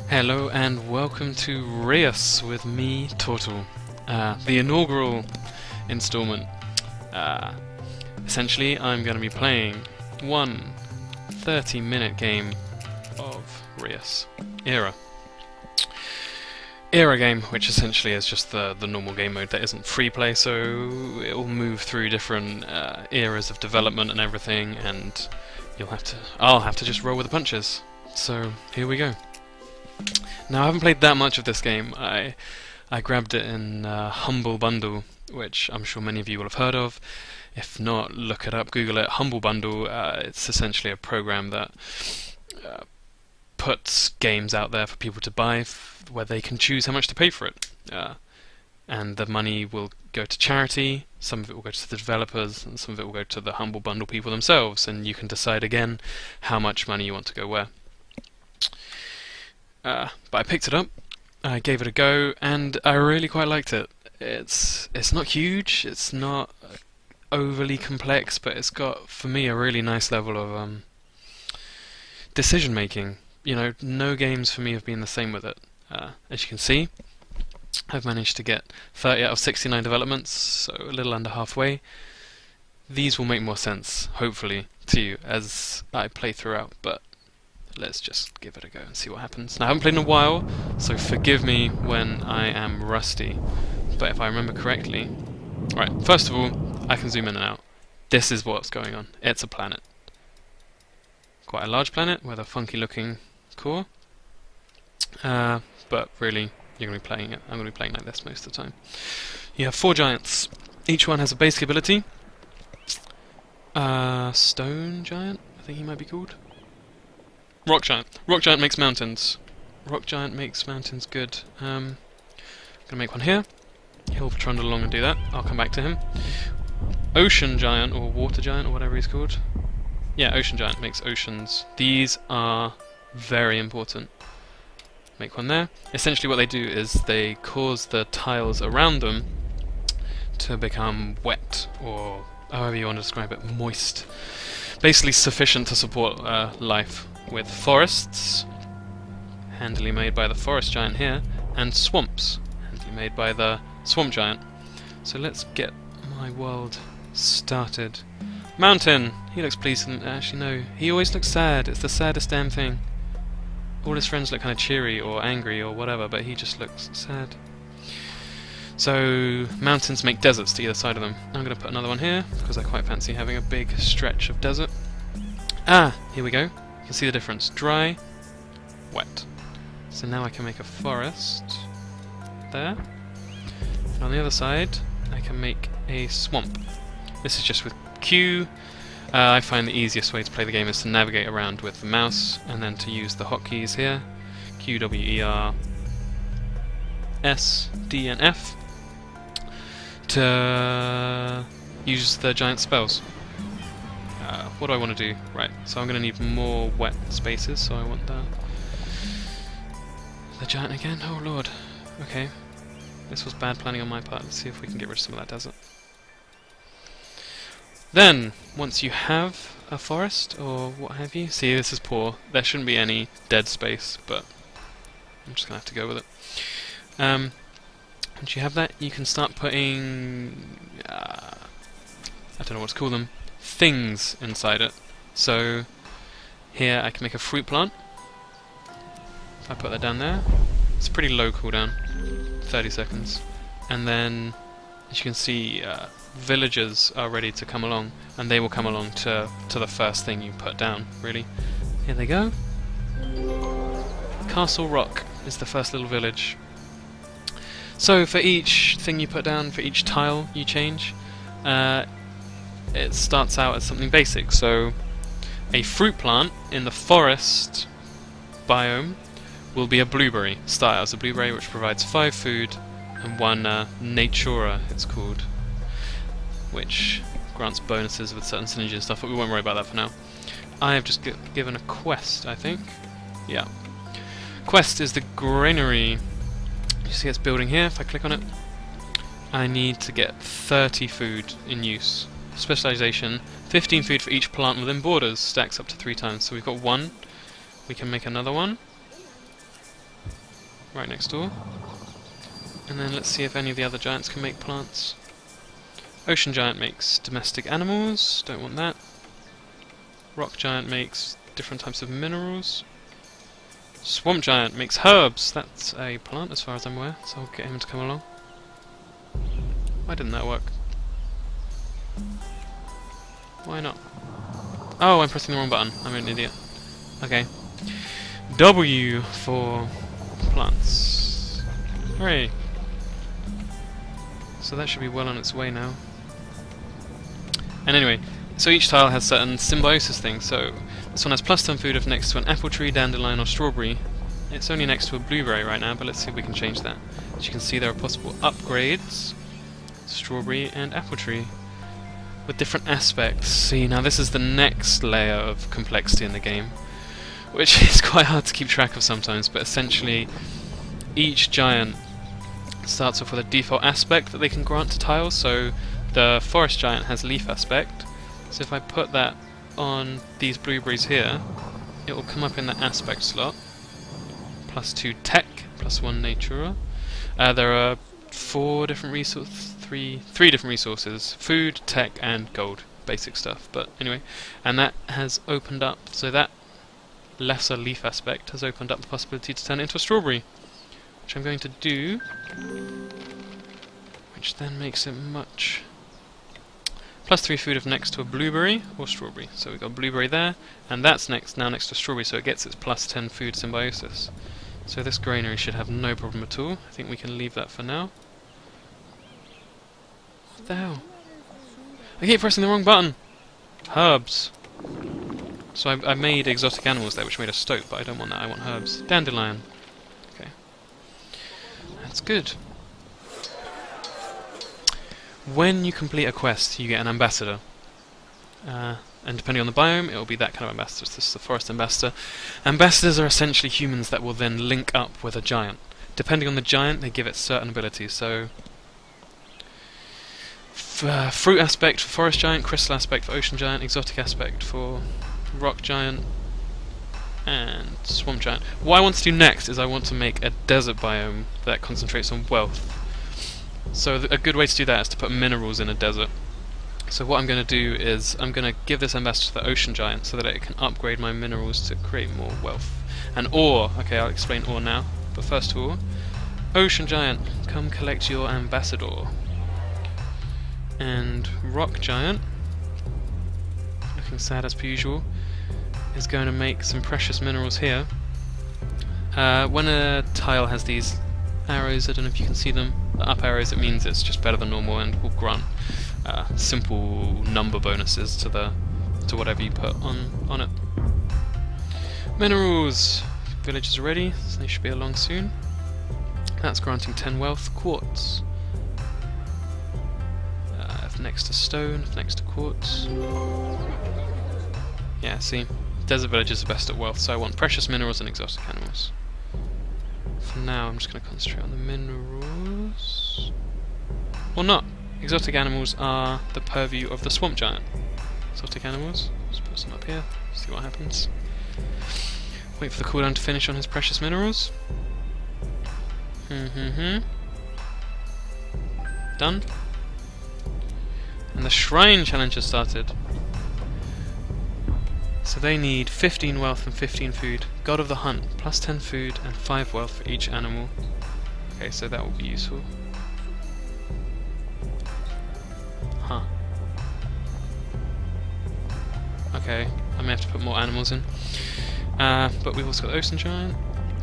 Hello and welcome to Reus with me, Tortle. The inaugural installment. Essentially, I'm going to be playing one 30-minute game of Reus. Era game, which essentially is just the normal game mode that isn't free play, so it will move through different eras of development and everything, and I'll have to just roll with the punches. So here we go. Now I haven't played that much of this game. I grabbed it in Humble Bundle, which I'm sure many of you will have heard of. If not, look it up, Google it. Humble Bundle, it's essentially a program that puts games out there for people to buy where they can choose how much to pay for it. And the money will go to charity, some of it will go to the developers, and some of it will go to the Humble Bundle people themselves, and you can decide again how much money you want to go where. But I picked it up, I gave it a go, and I really quite liked it. It's not huge, it's not overly complex, but it's got, for me, a really nice level of decision making. You know, no games for me have been the same with it. As you can see, I've managed to get 30 out of 69 developments, so a little under halfway. These will make more sense, hopefully, to you as I play throughout, but let's just give it a go and see what happens. Now, I haven't played in a while, so forgive me when I am rusty. But if I remember correctly... Right, first of all, I can zoom in and out. This is what's going on. It's a planet. Quite a large planet with a funky looking core. But really, you're going to be playing it. I'm going to be playing like this most of the time. You have 4 giants. Each one has a basic ability. Stone giant, I think he might be called. Rock giant. Rock giant makes mountains. Rock giant makes mountains good. Gonna make one here. He'll trundle along and do that. I'll come back to him. Ocean giant, or water giant, or whatever he's called. Yeah, ocean giant makes oceans. These are very important. Make one there. Essentially what they do is they cause the tiles around them to become wet, or however you want to describe it, moist. Basically sufficient to support life. With forests, handily made by the forest giant here, and swamps, handily made by the swamp giant. So let's get my world started. Mountain! He looks pleased, and actually no, he always looks sad. It's the saddest damn thing. All his friends look kind of cheery or angry or whatever, but he just looks sad. So mountains make deserts to either side of them. I'm going to put another one here, because I quite fancy having a big stretch of desert. Here we go. You can see the difference. Dry, wet. So now I can make a forest there. And on the other side, I can make a swamp. This is just with Q. I find the easiest way to play the game is to navigate around with the mouse, and then to use the hotkeys here. Q, W, E, R, S, D, and F. To use the giant spells. What do I want to do? Right, so I'm going to need more wet spaces, so I want the giant again? Oh lord. Okay. This was bad planning on my part. Let's see if we can get rid of some of that desert. Then, once you have a forest, or what have you... See, this is poor. There shouldn't be any dead space, but I'm just going to have to go with it. Once you have that, you can start putting... I don't know what to call them. Things inside it. So here I can make a fruit plant. If I put that down there, it's a pretty low cooldown, 30 seconds. And then, as you can see, villagers are ready to come along, and they will come along to the first thing you put down, really. Here they go. Castle Rock is the first little village. So for each thing you put down, for each tile you change, it starts out as something basic. So a fruit plant in the forest biome will be a blueberry. Start out as a blueberry, which provides 5 food and 1 natura, it's called, which grants bonuses with certain synergy and stuff, but we won't worry about that for now. I have just given a quest, I think. Yeah. Quest is the granary. You see it's building here. If I click on it, I need to get 30 food in use. Specialization, 15 food for each plant within borders, stacks up to 3 times. So we've got 1. We can make another one. right next door. And then let's see if any of the other giants can make plants. Ocean giant makes domestic animals, don't want that. Rock giant makes different types of minerals. Swamp giant makes herbs, that's a plant as far as I'm aware, so I'll get him to come along. Why didn't that work? Why not? Oh, I'm pressing the wrong button, I'm an idiot. Okay. W for plants. Hooray! So that should be well on its way now. And anyway, so each tile has certain symbiosis things. So this one has +10 food if next to an apple tree, dandelion or strawberry. It's only next to a blueberry right now, but let's see if we can change that. As you can see, there are possible upgrades. Strawberry and apple tree. With different aspects. See, now this is the next layer of complexity in the game, which is quite hard to keep track of sometimes, but essentially each giant starts off with a default aspect that they can grant to tiles. So the forest giant has leaf aspect, so if I put that on these blueberries here, it will come up in the aspect slot. +2 tech, +1 nature. There are three different resources: food, tech, and gold. Basic stuff, but anyway. And that has opened up, so that lesser leaf aspect has opened up the possibility to turn it into a strawberry, which I'm going to do, which then makes it much... +3 food if next to a blueberry or strawberry. So we've got blueberry there, and that's now next to strawberry, so it gets its +10 food symbiosis. So this granary should have no problem at all. I think we can leave that for now. What the hell? I keep pressing the wrong button! Herbs. So I made exotic animals there, which made a stoat, but I don't want that, I want herbs. Dandelion. Okay. That's good. When you complete a quest, you get an ambassador. And depending on the biome, it will be that kind of ambassador. So this is the forest ambassador. Ambassadors are essentially humans that will then link up with a giant. Depending on the giant, they give it certain abilities. So, fruit aspect for forest giant, crystal aspect for ocean giant, exotic aspect for rock giant, and swamp giant. What I want to do next is I want to make a desert biome that concentrates on wealth. So a good way to do that is to put minerals in a desert. So what I'm going to do is I'm going to give this ambassador to the ocean giant so that it can upgrade my minerals to create more wealth. And ore, okay, I'll explain ore now, but first of all, ocean giant, come collect your ambassador. And rock giant, looking sad as per usual, is going to make some precious minerals here. When a tile has these arrows, I don't know if you can see them, the up arrows, it means it's just better than normal and will grant simple number bonuses to whatever you put on it. Minerals! Villagers are ready, so they should be along soon. That's granting 10 wealth. Quartz. If next to stone, if next to quartz. Yeah, see, desert villagers are best at wealth, so I want precious minerals and exotic animals. For now, I'm just going to concentrate on the minerals. Or not. Exotic animals are the purview of the swamp giant. Exotic animals. Just put some up here, see what happens. Wait for the cooldown to finish on his precious minerals. Done. And the shrine challenge has started. So they need 15 wealth and 15 food. God of the Hunt, +10 food and 5 wealth for each animal. Okay, so that will be useful. Huh. Okay, I may have to put more animals in. But we've also got Ocean Giant,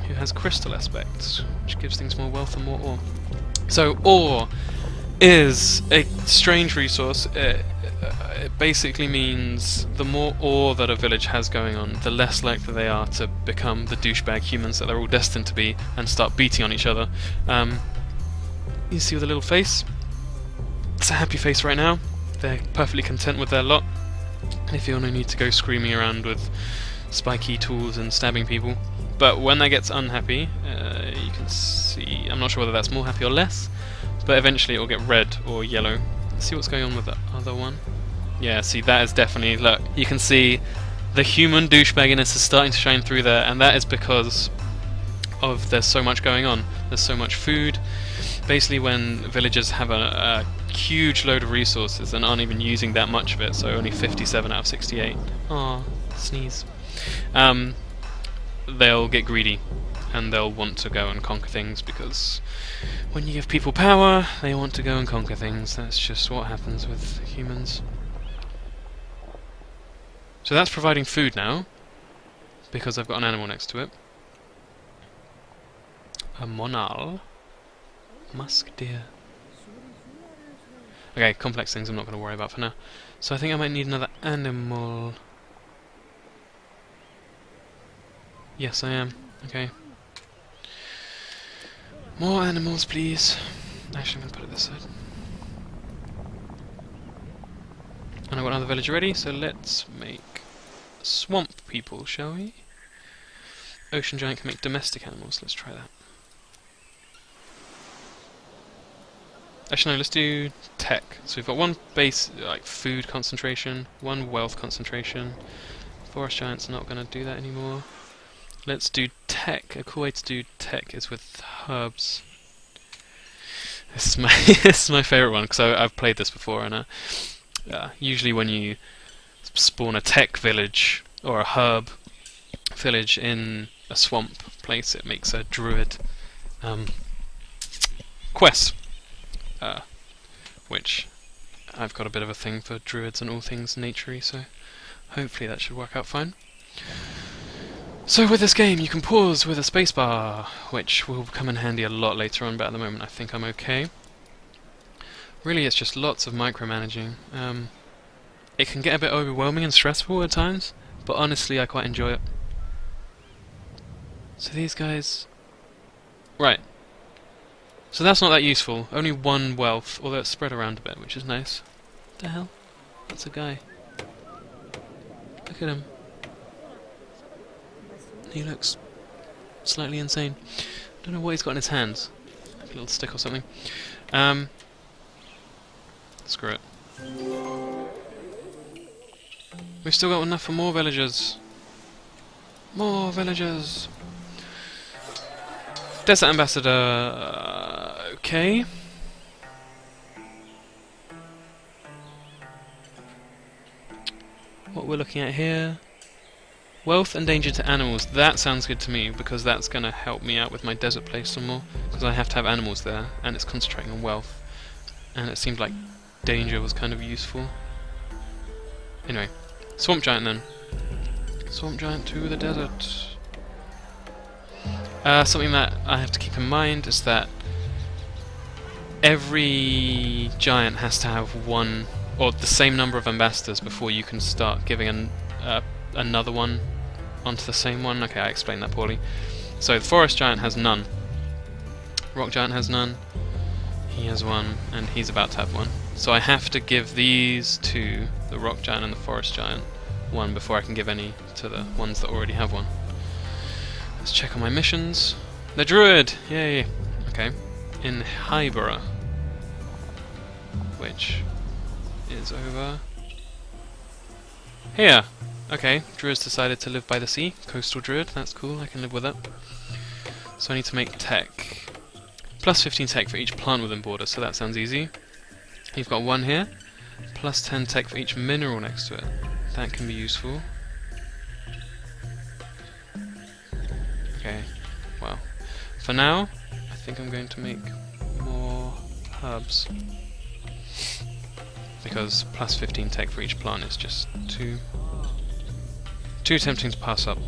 who has crystal aspects, which gives things more wealth and more ore. So ore is a strange resource. It basically means the more ore that a village has going on, the less likely they are to become the douchebag humans that they're all destined to be and start beating on each other. You see with a little face? It's a happy face right now. They're perfectly content with their lot. They feel no need to go screaming around with spiky tools and stabbing people. But when that gets unhappy, you can see, I'm not sure whether that's more happy or less, but eventually it will get red or yellow. Let's see what's going on with the other one. Yeah, see, that is definitely, look, you can see the human douchebagginess is starting to shine through there, and that is because of there's so much going on. There's so much food. Basically, when villagers have a huge load of resources and aren't even using that much of it, so only 57 out of 68. Aw, sneeze. They'll get greedy and they'll want to go and conquer things, because when you give people power, they want to go and conquer things. That's just what happens with humans. So that's providing food now, because I've got an animal next to it. A monal. Musk deer. Okay, complex things I'm not going to worry about for now. So I think I might need another animal. Yes, I am. Okay. More animals, please. Actually, I'm going to put it this side. And I've got another village ready, so let's make swamp people, shall we? Ocean giant can make domestic animals. Let's try that. Actually, no, let's do tech. So we've got one base, like, food concentration, one wealth concentration. Forest giant's not going to do that anymore. Let's do tech. A cool way to do tech is with herbs. This is my this is my favourite one, because I've played this before, and usually when you spawn a tech village or a herb village in a swamp place, it makes a druid quest. Which I've got a bit of a thing for druids and all things naturey, so hopefully that should work out fine. So with this game you can pause with a spacebar, which will come in handy a lot later on, but at the moment I think I'm okay. Really, it's just lots of micromanaging. It can get a bit overwhelming and stressful at times, but honestly I quite enjoy it. So these guys... Right. So that's not that useful. Only one wealth, although it's spread around a bit, which is nice. What the hell? That's a guy. Look at him. He looks slightly insane. Don't know what he's got in his hands. Like a little stick or something. Screw it. We've still got enough for more villagers. More villagers! Desert Ambassador... okay. What we're looking at here... Wealth and danger to animals. That sounds good to me, because that's going to help me out with my desert place some more, because I have to have animals there, and it's concentrating on wealth. And it seemed like danger was kind of useful. Anyway, Swamp Giant then. Swamp Giant to the desert. Something that I have to keep in mind is that every giant has to have one, or the same number of ambassadors before you can start giving another one onto the same one. Okay, I explained that poorly. So the forest giant has none. Rock giant has none. He has one, and he's about to have one. So I have to give these to the rock giant and the forest giant one before I can give any to the ones that already have one. Let's check on my missions. The druid! Yay! Okay. In Hybera, which is over here. Okay, druids decided to live by the sea. Coastal druid, that's cool, I can live with that. So I need to make tech. Plus 15 tech for each plant within border, so that sounds easy. You've got one here. Plus 10 tech for each mineral next to it. That can be useful. Okay, well, for now, I think I'm going to make more herbs. Because plus 15 tech for each plant is just too tempting to pass up.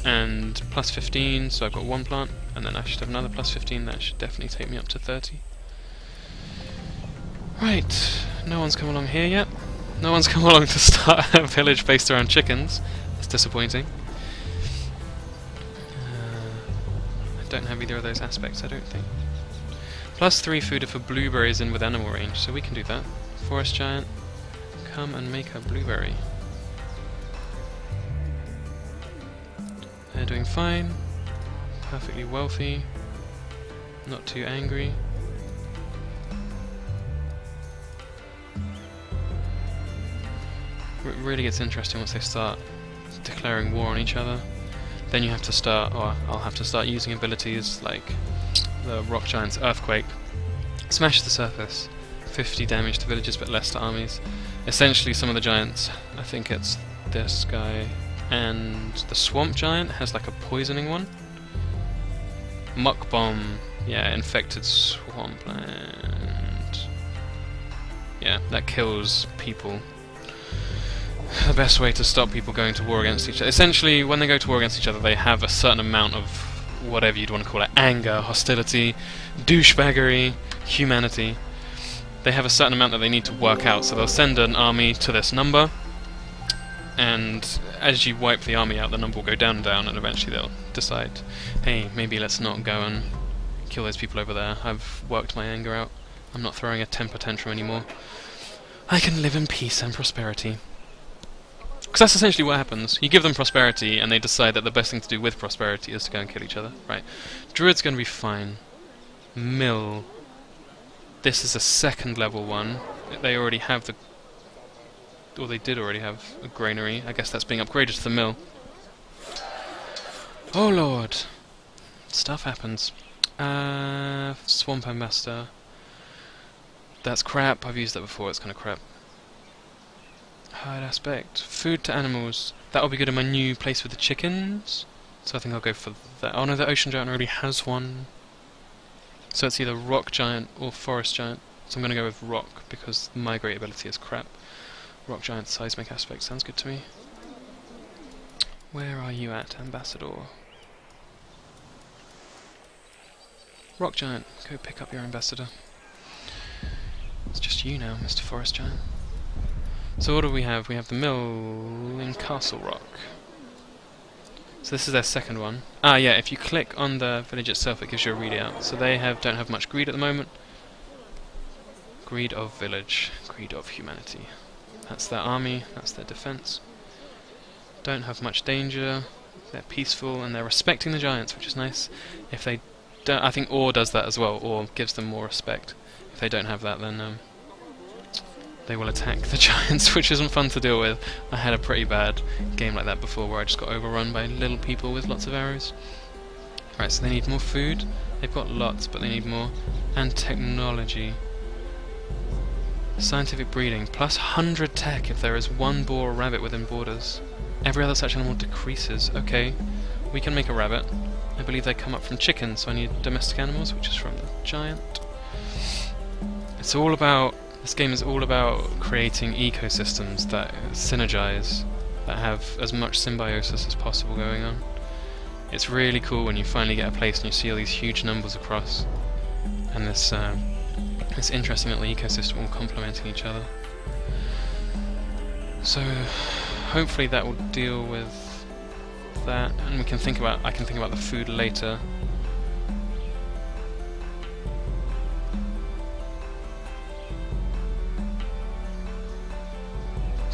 And plus 15, so I've got one plant, and then I should have another plus 15, that should definitely take me up to 30. Right, no one's come along here yet. No one's come along to start a village based around chickens. That's disappointing. I don't have either of those aspects, I don't think. Plus 3 food for blueberries in with animal range, so we can do that. Forest giant, come and make a blueberry. They're doing fine, perfectly wealthy, not too angry. It really gets interesting once they start declaring war on each other. then you have to start, or I'll have to start using abilities like the Rock Giant's Earthquake. Smash the surface, 50 damage to villagers but less to armies. Essentially some of the giants, I think it's this guy, and the Swamp Giant has like a poisoning one. Muck Bomb, yeah, infected swampland. Yeah, that kills people. The best way to stop people going to war against each other. Essentially, when they go to war against each other, they have a certain amount of whatever you'd want to call it, anger, hostility, douchebaggery, humanity. They have a certain amount that they need to work out, so they'll send an army to this number, and as you wipe the army out, the number will go down and down, and eventually they'll decide, hey, maybe let's not go and kill those people over there. I've worked my anger out. I'm not throwing a temper tantrum anymore. I can live in peace and prosperity. Because that's essentially what happens. You give them prosperity, and they decide that the best thing to do with prosperity is to go and kill each other. Right. Druid's going to be fine. Mill. This is a second level one. They already have the... or they did already have a granary. I guess that's being upgraded to the mill. Oh lord. Stuff happens. Swamp Ambassador. That's crap. I've used that before. It's kind of crap. Herd aspect. Food to animals. That'll be good in my new place with the chickens. So I think I'll go for that. Oh no, the Ocean Giant already has one. So it's either Rock Giant or Forest Giant. So I'm going to go with Rock because Migrate ability is crap. Rock Giant Seismic aspect sounds good to me. Where are you at, Ambassador? Rock Giant, go pick up your Ambassador. It's just you now, Mr. Forest Giant. So what do we have? We have the mill in Castle Rock. So this is their second one. Ah yeah, if you click on the village itself it gives you a readout. So they don't have much greed at the moment. Greed of village, greed of humanity. That's their army, that's their defense. Don't have much danger, they're peaceful and they're respecting the giants, which is nice. If they don't, I think Ore does that as well, Ore gives them more respect. If they don't have that then they will attack the giants, which isn't fun to deal with. I had a pretty bad game like that before where I just got overrun by little people with lots of arrows. Right, so they need more food. They've got lots, but they need more. And technology. Scientific breeding. Plus 100 tech if there is one boar or rabbit within borders. Every other such animal decreases. Okay, we can make a rabbit. I believe they come up from chickens, so I need domestic animals, which is from the giant. It's all about... This game is all about creating ecosystems that synergize, that have as much symbiosis as possible going on. It's really cool when you finally get a place and you see all these huge numbers across, and this interesting little ecosystem all complementing each other. So hopefully that will deal with that, and I can think about the food later.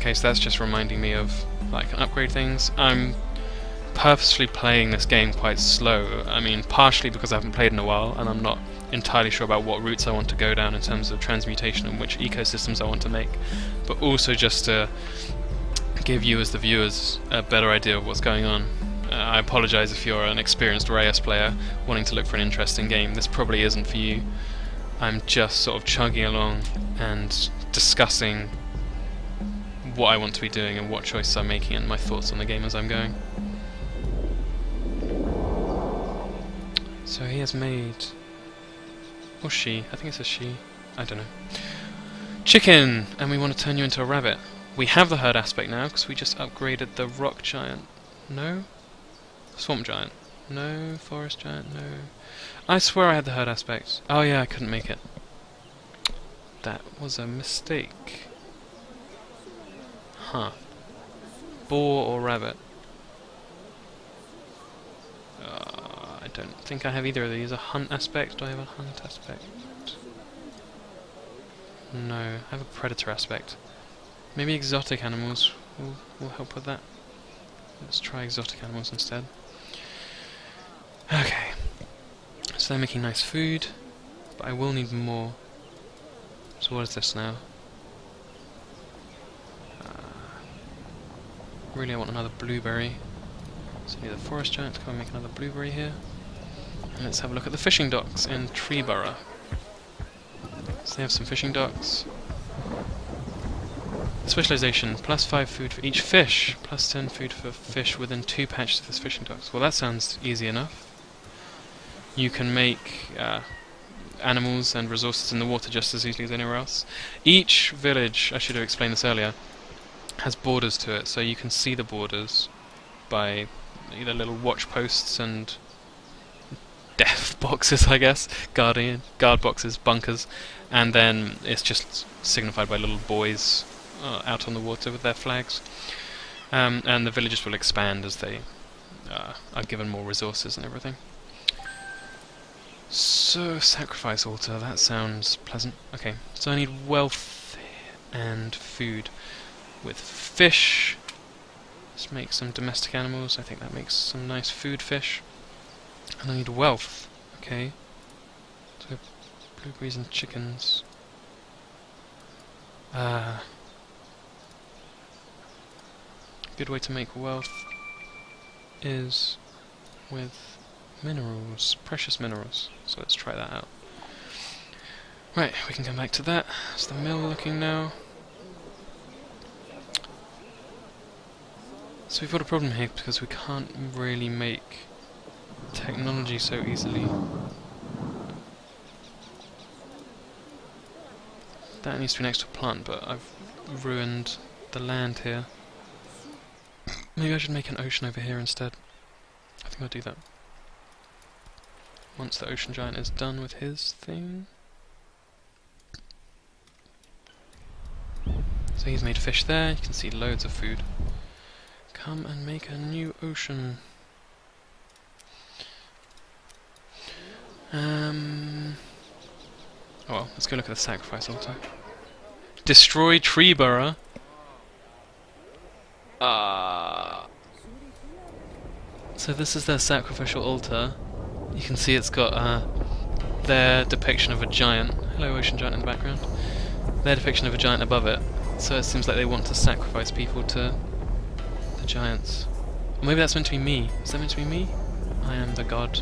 Okay, so that's just reminding me of that I can upgrade things. I'm purposely playing this game quite slow. I mean, partially because I haven't played in a while and I'm not entirely sure about what routes I want to go down in terms of transmutation and which ecosystems I want to make, but also just to give you as the viewers a better idea of what's going on. I apologise if you're an experienced Reus player wanting to look for an interesting game. This probably isn't for you. I'm just sort of chugging along and discussing what I want to be doing and what choices I'm making and my thoughts on the game as I'm going. So he has made... or she, I think it's a she, I don't know. Chicken! And we want to turn you into a rabbit. We have the herd aspect now because we just upgraded the rock giant. No? Swamp giant. No. Forest giant. No. I swear I had the herd aspect. Oh yeah, I couldn't make it. That was a mistake. Huh. Boar or rabbit? I don't think I have either of these. A hunt aspect? Do I have a hunt aspect? No, I have a predator aspect. Maybe exotic animals will help with that. Let's try exotic animals instead. Okay. So they're making nice food, but I will need more. So what is this now? Really, I want another blueberry. So we need the forest giant to come and make another blueberry here. And let's have a look at the fishing docks in Treeborough. So they have some fishing docks. Specialization, +5 food for each fish, +10 food for fish within 2 patches of this fishing docks. Well, that sounds easy enough. You can make animals and resources in the water just as easily as anywhere else. Each village, I should have explained this earlier, has borders to it, so you can see the borders by either little watch posts and death boxes, I guess, guard boxes, bunkers, and then it's just signified by little buoys out on the water with their flags. And the villages will expand as they are given more resources and everything. So, sacrifice altar, that sounds pleasant. Okay, so I need wealth and food. With fish, let's make some domestic animals. I think that makes some nice food fish. And I need wealth. Okay, so blueberries and chickens. Good way to make wealth is with minerals, precious minerals. So let's try that out. Right, we can come back to that. How's the mill looking now? So we've got a problem here because we can't really make technology so easily. That needs to be next to a plant, but I've ruined the land here. Maybe I should make an ocean over here instead. I think I'll do that. Once the ocean giant is done with his thing. So he's made fish there, you can see loads of food. Come and make a new ocean. Oh well, let's go look at the sacrifice altar. Destroy Treeborough. So this is their sacrificial altar. You can see it's got their depiction of a giant. Hello, ocean giant in the background. Their depiction of a giant above it. So it seems like they want to sacrifice people to the giants. Or maybe that's meant to be me. Is that meant to be me? I am the god.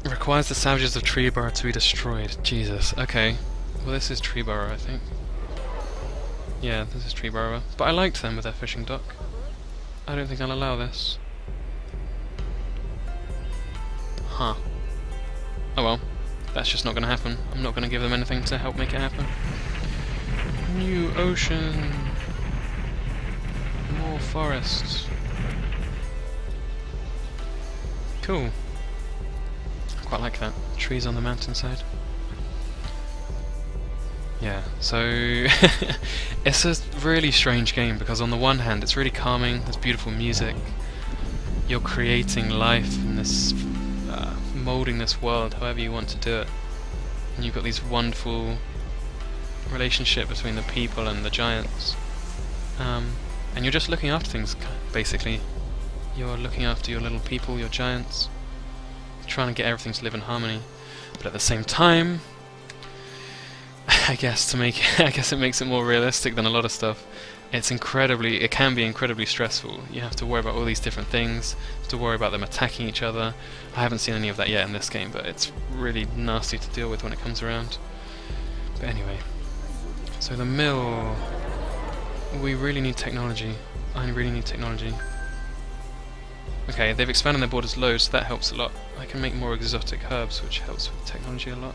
Requires the savages of Treeborough to be destroyed. Jesus. Okay. Well, this is Treeborough, I think. Yeah, this is Treeborough. But I liked them with their fishing dock. I don't think I'll allow this. Huh. Oh well. That's just not going to happen. I'm not going to give them anything to help make it happen. New ocean. More forests. Cool. I quite like that. Trees on the mountainside. Yeah, so it's a really strange game because on the one hand it's really calming, there's beautiful music, you're creating life in this, moulding this world however you want to do it, and you've got these wonderful relationship between the people and the giants, and you're just looking after things basically. You're looking after your little people, your giants, trying to get everything to live in harmony, but at the same time I guess it makes it more realistic than a lot of stuff. It can be incredibly stressful. You have to worry about all these different things, you have to worry about them attacking each other. I haven't seen any of that yet in this game, but it's really nasty to deal with when it comes around. But anyway, so the mill, we really need technology. I really need technology. Okay, they've expanded their borders loads, so that helps a lot. I can make more exotic herbs, which helps with technology a lot.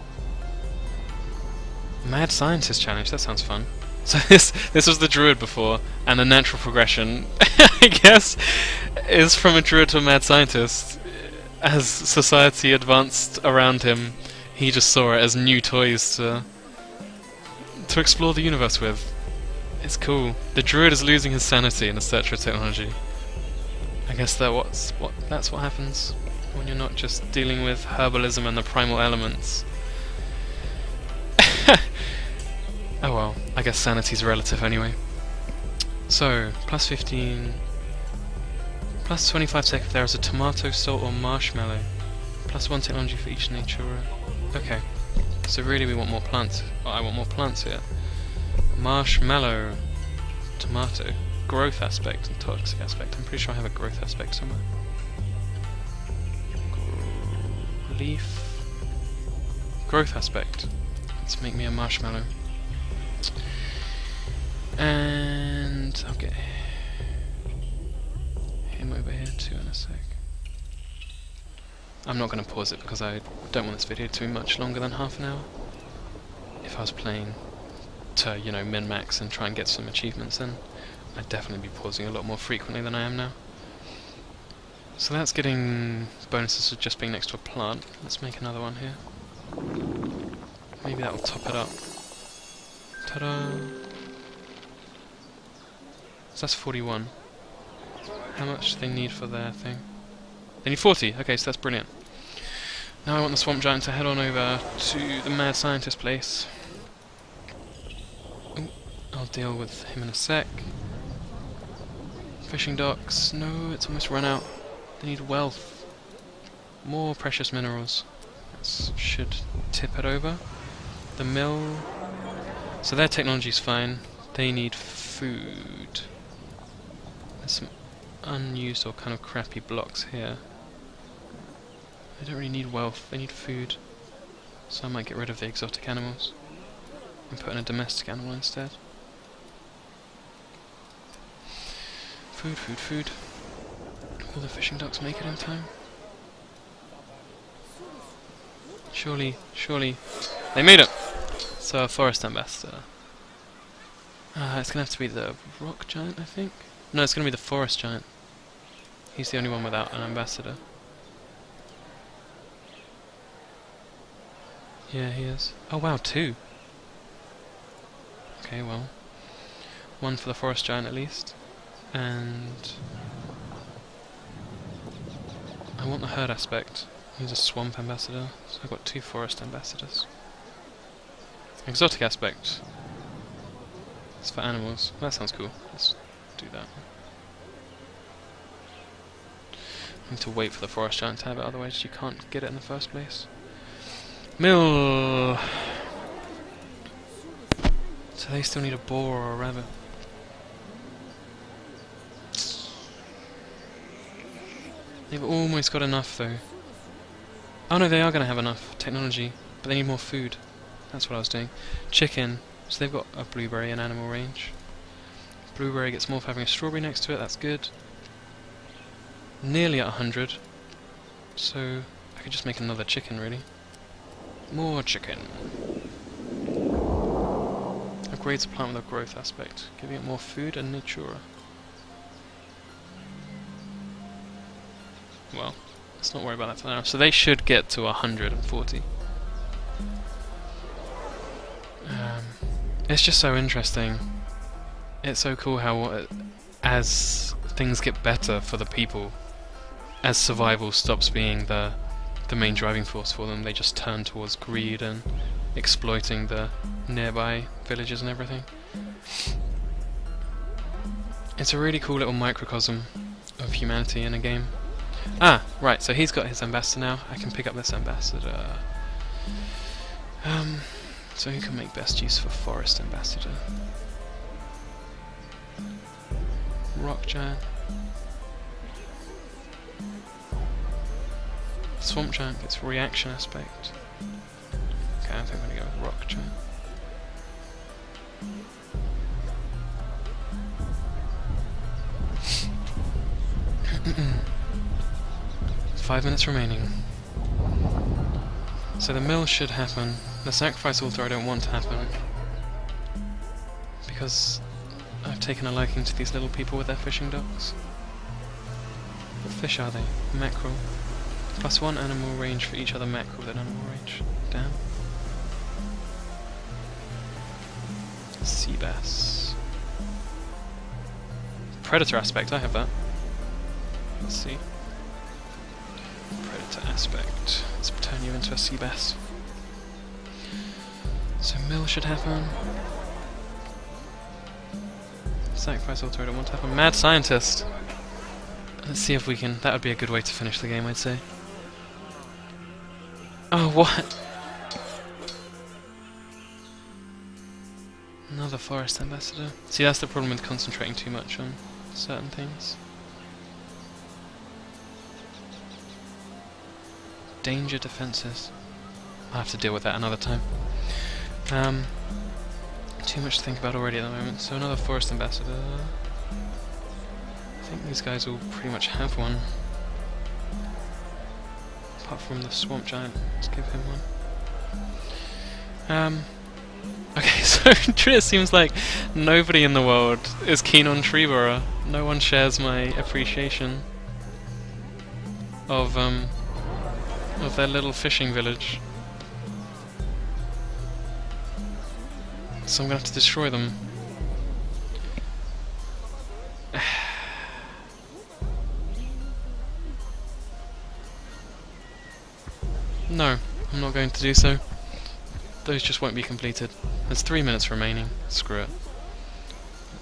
Mad Scientist Challenge, that sounds fun. So this was the druid before, and the natural progression, I guess, is from a druid to a mad scientist. As society advanced around him, he just saw it as new toys to explore the universe with. It's cool. The druid is losing his sanity in a search for technology. I guess that's what happens when you're not just dealing with herbalism and the primal elements. Oh well, I guess sanity's relative anyway. So, plus 15, plus 25 sec if there is a tomato, salt or marshmallow, plus 1 technology for each nature. Okay, so really we want more plants. Oh, I want more plants here. Marshmallow. Tomato. Growth aspect and toxic aspect. I'm pretty sure I have a growth aspect somewhere. Leaf. Growth aspect. Let's make me a marshmallow. And I'll get him over here too in a sec. I'm not going to pause it because I don't want this video to be much longer than half an hour. If I was playing to, you know, min-max and try and get some achievements, then I'd definitely be pausing a lot more frequently than I am now. So that's getting bonuses for just being next to a plant. Let's make another one here. Maybe that will top it up. Ta-da! So that's 41. How much do they need for their thing? They need 40! Okay, so that's brilliant. Now I want the swamp giant to head on over to the mad scientist place. Ooh, I'll deal with him in a sec. Fishing docks. No, it's almost run out. They need wealth. More precious minerals. That should tip it over. The mill. So their technology's fine. They need food. There's some unused or kind of crappy blocks here. They don't really need wealth, they need food. So I might get rid of the exotic animals and put in a domestic animal instead. Food, food, food. Will the fishing ducks make it in time? Surely, surely. They made it! So a forest ambassador. It's gonna have to be the rock giant, I think? No, it's gonna be the forest giant. He's the only one without an ambassador. Yeah, he is. Oh wow, 2! Okay, well. 1 for the forest giant at least. And I want the herd aspect. He's a swamp ambassador, so I've got 2 forest ambassadors. Exotic aspect. It's for animals. That sounds cool. Let's do that. I need to wait for the forest giant to have it, otherwise you can't get it in the first place. Mill! So they still need a boar or a rabbit. They've almost got enough though. Oh no, they are going to have enough technology, but they need more food. That's what I was doing. Chicken. So they've got a blueberry in animal range. Blueberry gets more for having a strawberry next to it, that's good. Nearly at 100. So I could just make another chicken really. More chicken. Upgrades a plant with a growth aspect, giving it more food and natura. Well, let's not worry about that for now. So they should get to 140. It's just so interesting. It's so cool how, as things get better for the people, as survival stops being the main driving force for them, they just turn towards greed and exploiting the nearby villages and everything. It's a really cool little microcosm of humanity in a game. Ah, right, so he's got his ambassador now. I can pick up this ambassador. So who can make best use for forest ambassador? Rock giant. Swamp giant gets reaction aspect. Okay, I think I'm gonna go with rock giant. Five minutes remaining. So the mill should happen. The sacrifice altar I don't want to happen, because I've taken a liking to these little people with their fishing docks. What fish are they? Mackerel. +1 animal range for each other mackerel with an animal range. Damn. Sea bass. Predator aspect, I have that. Let's see. Predator aspect. Let's turn you into a sea bass. So mill should happen. Sacrifice altar I don't want to happen. Mad scientist! Let's see if we can... That would be a good way to finish the game, I'd say. Oh, what? Another forest ambassador. See, that's the problem with concentrating too much on certain things. Danger defences. I'll have to deal with that another time. Too much to think about already at the moment. So another forest ambassador. I think these guys will pretty much have one. Apart from the swamp giant. Let's give him one. Okay, so it seems like nobody in the world is keen on Treeborough. No one shares my appreciation of their little fishing village. So I'm gonna have to destroy them. No, I'm not going to do so. Those just won't be completed. There's 3 minutes remaining. Screw it.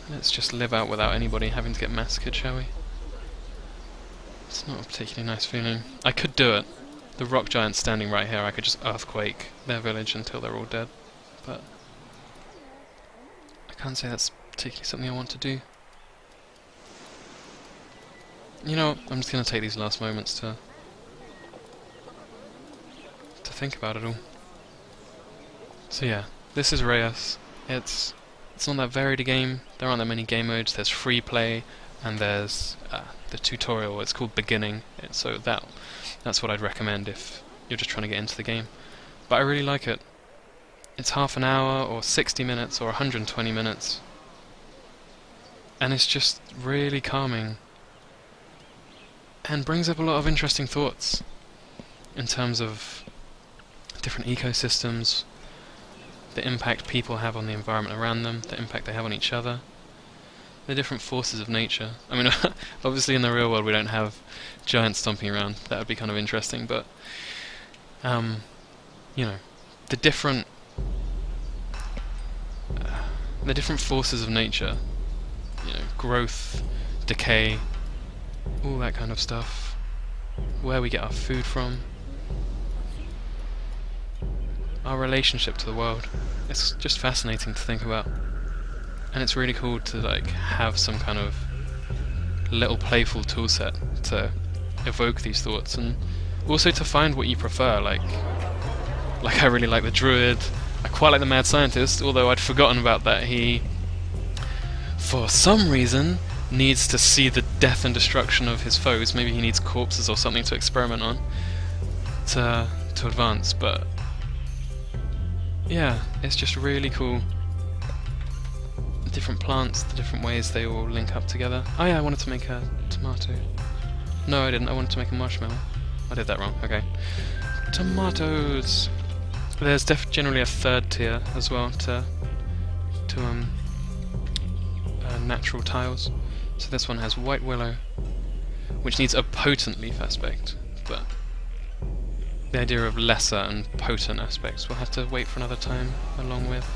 Let's just live out without anybody having to get massacred, shall we? It's not a particularly nice feeling. I could do it. The rock giant's standing right here. I could just earthquake their village until they're all dead. But I can't say that's particularly something I want to do. You know what? I'm just going to take these last moments to think about it all. So yeah, this is Reus. It's not that varied a game. There aren't that many game modes. There's free play, and there's the tutorial. It's called Beginning. So that's what I'd recommend if you're just trying to get into the game. But I really like it. It's half an hour, or 60 minutes, or 120 minutes, and it's just really calming, and brings up a lot of interesting thoughts in terms of different ecosystems, the impact people have on the environment around them, the impact they have on each other, the different forces of nature. I mean, obviously in the real world we don't have giants stomping around. That would be kind of interesting, but you know, the different forces of nature, you know, growth, decay, all that kind of stuff, where we get our food from, our relationship to the world. It's just fascinating to think about, and it's really cool to like have some kind of little playful tool set to evoke these thoughts, and also to find what you prefer. Like I really like the druid. I quite like the mad scientist, although I'd forgotten about that. He, for some reason, needs to see the death and destruction of his foes. Maybe he needs corpses or something to experiment on to advance, but yeah, it's just really cool. The different plants, the different ways they all link up together. Oh yeah, I wanted to make a tomato. No, I didn't. I wanted to make a marshmallow. I did that wrong. Okay. Tomatoes! There's generally a third tier as well to natural tiles. So this one has white willow, which needs a potent leaf aspect, but the idea of lesser and potent aspects we'll have to wait for another time, along with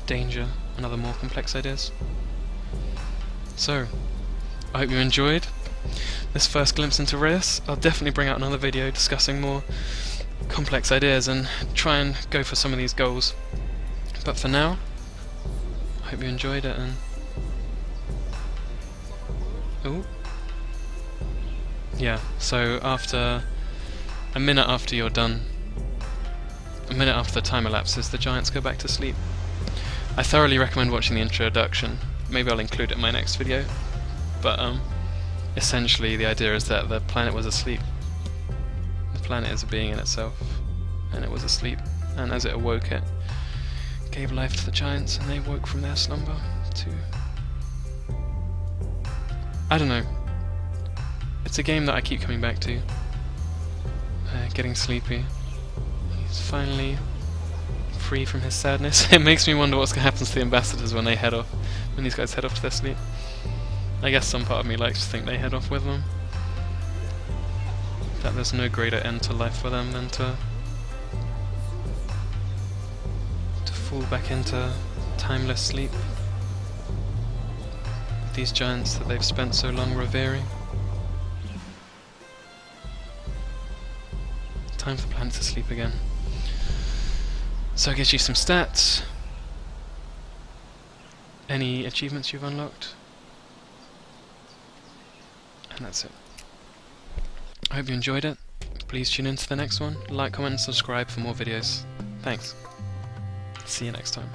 danger and other more complex ideas. So, I hope you enjoyed this first glimpse into Reus. I'll definitely bring out another video discussing more complex ideas and try and go for some of these goals. But for now, I hope you enjoyed it, and yeah, so after a minute after you're done, a minute after the time elapses, the giants go back to sleep. I thoroughly recommend watching the introduction. Maybe I'll include it in my next video, but essentially the idea is that the planet was asleep. The planet is a being in itself, and it was asleep, and as it awoke it gave life to the giants, and they woke from their slumber to... I don't know. It's a game that I keep coming back to. Getting sleepy. He's finally free from his sadness. It makes me wonder what's going to happen to the ambassadors when they head off, when these guys head off to their sleep. I guess some part of me likes to think they head off with them. That there's no greater end to life for them than to fall back into timeless sleep. These giants that they've spent so long revering. Time for the planet to sleep again. So it gives you some stats. any achievements you've unlocked. And that's it. I hope you enjoyed it. Please tune in to the next one. Like, comment and subscribe for more videos. Thanks. See you next time.